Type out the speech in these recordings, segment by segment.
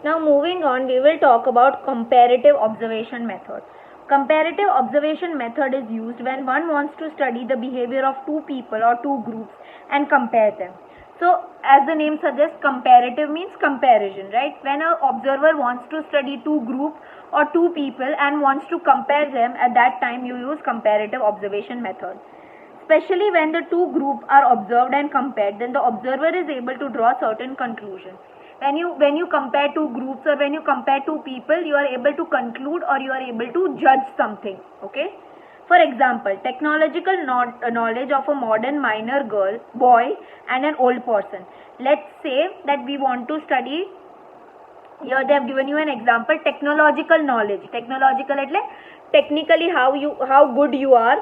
Now moving on, we will talk about comparative observation method. Comparative observation method is used when one wants to study the behavior of two people or two groups and compare them. So as the name suggests, comparative means comparison, right? When an observer wants to study two groups or two people and wants to compare them, at that time you use comparative observation method. Especially when the two groups are observed and compared, then the observer is able to draw certain conclusions. When you compare two groups or when you compare two people, you are able to conclude or you are able to judge something. Okay. For example, technological knowledge of a modern minor boy and an old person. Let's say that we want to study. Here they have given you an example, technological knowledge. Technological એટલે technically how good you are,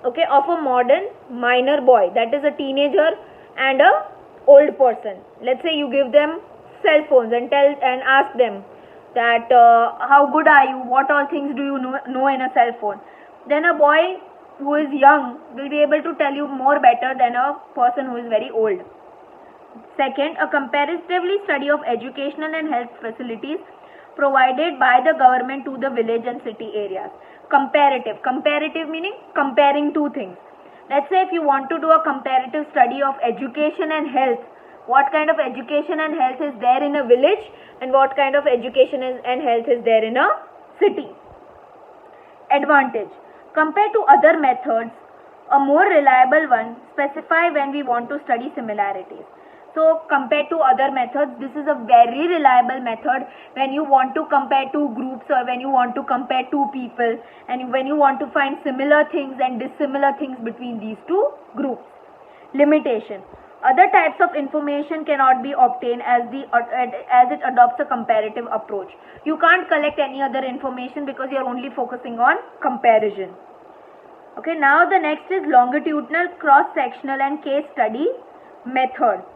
okay, of a modern minor boy, that is a teenager, and a old person. Let's say you give them cell phones and ask them that how good are you, what all things do you know in a cell phone. Then a boy who is young will be able to tell you more better than a person who is very old. Second, a comparatively study of educational and health facilities provided by the government to the village and city areas. Comparative meaning comparing two things. Let's say if you want to do a comparative study of education and health, what kind of education and health is there in a village and what kind of education and health is there in a city. Advantage. Compared to other methods, a more reliable one specify when we want to study similarities. So compared to other methods, this is a very reliable method when you want to compare two groups or when you want to compare two people and when you want to find similar things and dissimilar things between these two groups. Limitation. Other types of information cannot be obtained as it adopts a comparative approach. You can't collect any other information because you are only focusing on comparison. Okay, now the next is longitudinal, cross-sectional and case study method.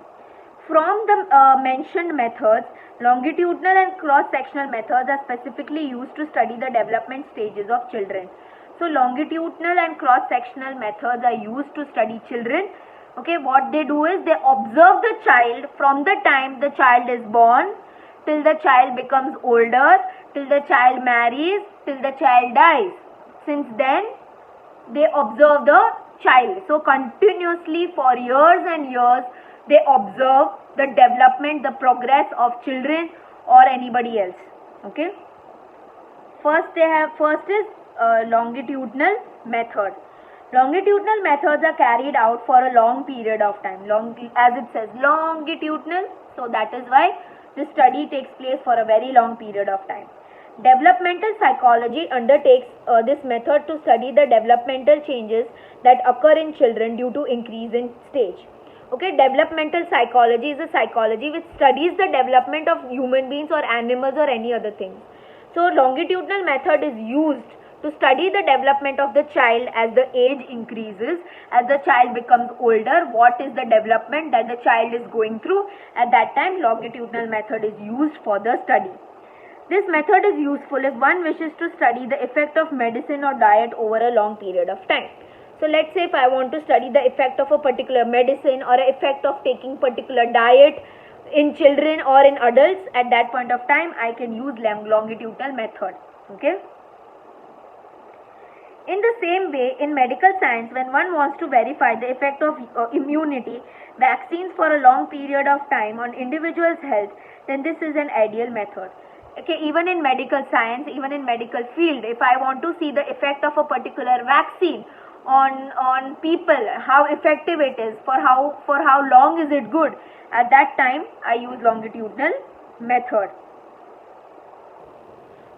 From the mentioned methods, longitudinal and cross-sectional methods are specifically used to study the development stages of children. So longitudinal and cross-sectional methods are used to study children. Okay, what they do is they observe the child from the time the child is born till the child becomes older, till the child marries, till the child dies. Since then, they observe the child. So continuously for years and years, they observe the development, the progress of children or anybody else. Okay. First is longitudinal method. Longitudinal methods are carried out for a long period of time. As it says, longitudinal. So that is why the study takes place for a very long period of time. Developmental psychology undertakes this method to study the developmental changes that occur in children due to increase in stage. Okay, developmental psychology is a psychology which studies the development of human beings or animals or any other thing. So longitudinal method is used to study the development of the child as the age increases, as the child becomes older, what is the development that the child is going through. At that time, longitudinal method is used for the study. This method is useful if one wishes to study the effect of medicine or diet over a long period of time. So let's say if I want to study the effect of a particular medicine or an effect of taking particular diet in children or in adults, at that point of time I can use longitudinal method. Okay. In the same way, in medical science, when one wants to verify the effect of immunity, vaccines for a long period of time on individuals' health, then this is an ideal method. Okay, even in medical science, even in medical field, if I want to see the effect of a particular vaccine on people, how effective it is, for how long is it good, at that time I use longitudinal method.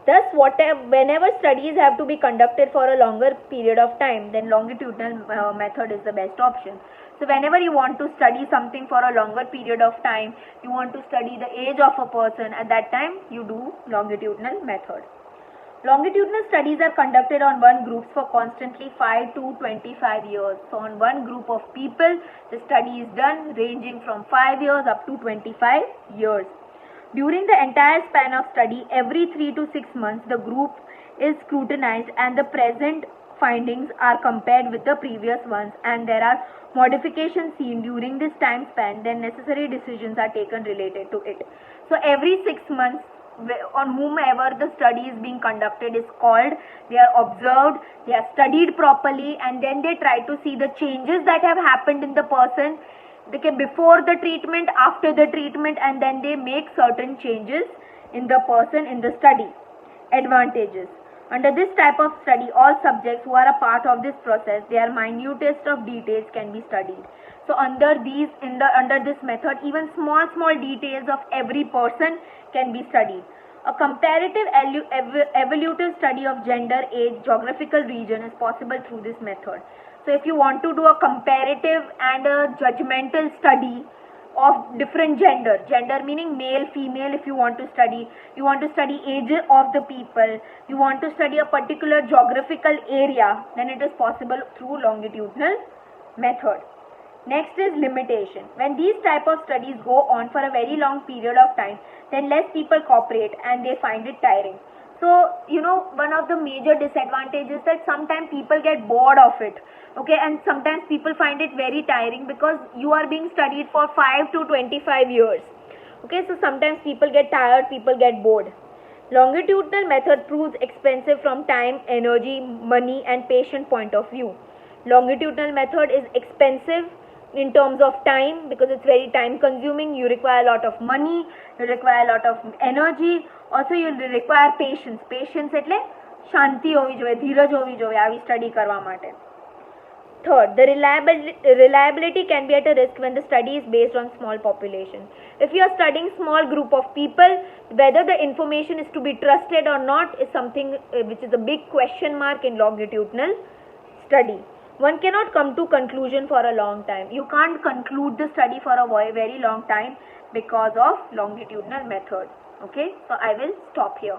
Thus, whenever studies have to be conducted for a longer period of time, then longitudinal method is the best option. So whenever you want to study something for a longer period of time, you want to study the age of a person, at that time you do longitudinal method. Longitudinal studies are conducted on one group for constantly 5 to 25 years. So on one group of people, the study is done ranging from 5 years up to 25 years. During the entire span of study, every 3 to 6 months, the group is scrutinized and the present findings are compared with the previous ones, and there are modifications seen during this time span, then necessary decisions are taken related to it. So every 6 months on whomever the study is being conducted is called. They are observed, they are studied properly, and then they try to see the changes that have happened in the person, before the treatment, after the treatment, and then they make certain changes in the person in the study. Advantages. Under this type of study, all subjects who are a part of this process, their minutest of details can be studied. So under this method, even small details of every person can be studied. A comparative evolutive study of gender, age, geographical region is possible through this method. So if you want to do a comparative and a judgmental study of different gender meaning male, female, if you want to study age of the people, you want to study a particular geographical area, then it is possible through longitudinal method. Next is limitation. When these type of studies go on for a very long period of time, then less people cooperate and they find it tiring. So, one of the major disadvantages is that sometimes people get bored of it. Okay, and sometimes people find it very tiring because you are being studied for 5 to 25 years. Okay, so sometimes people get tired, people get bored. Longitudinal method proves expensive from time, energy, money and patient point of view. Longitudinal method is expensive in terms of time because it's very time consuming. You require a lot of money, you require a lot of energy, also you require patience. Patience એટલે શાંતિ હોવી જોઈએ, ધીરજ હોવી જોઈએ આવી study કરવા માટે. Third, the reliability can be at a risk when the study is based on small population. If you are studying small group of people, whether the information is to be trusted or not is something which is a big question mark in longitudinal study. One cannot come to conclusion for a long time. You can't conclude the study for a very long time because of longitudinal method. Okay, so I will stop here.